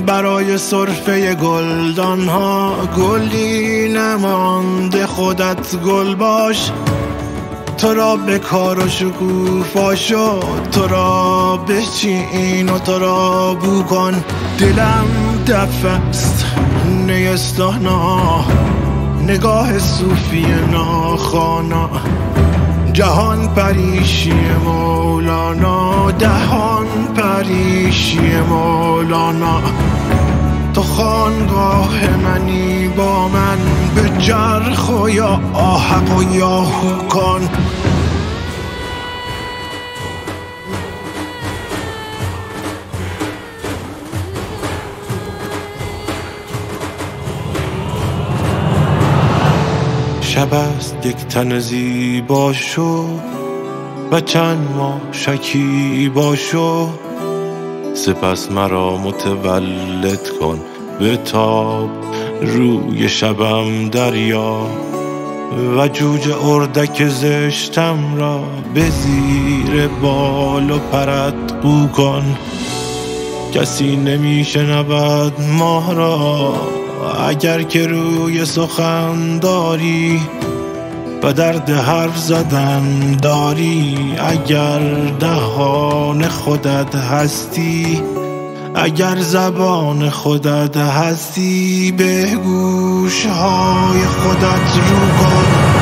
برای سرفه گلدان ها گلی نمانده، خودت گل باش. تو را به کار و شکوفا شد، تو را بچین و تو را بو کن. دلم دفست نیستانا، نگاه صوفی ناخوانا. جهان پریشی مولانا، دهان پریشی مولانا. تو خانگاه منی با من، به جرخ و یا آهق و یا هوکان. شب است یک تن زیبا شو و چند ماه شکیبا شو. سپس مرا متولد کن به تاب روی شبم دریا، و جوجه اردک زشتم را به زیر بال و پرت قو کن. کسی نمی شنود ماه را اگر که روی سخن داری، و درد حرف زدن داری اگر دهان خودت هستی. اگر زبان خودت هستی به گوشهای خودت رو کن.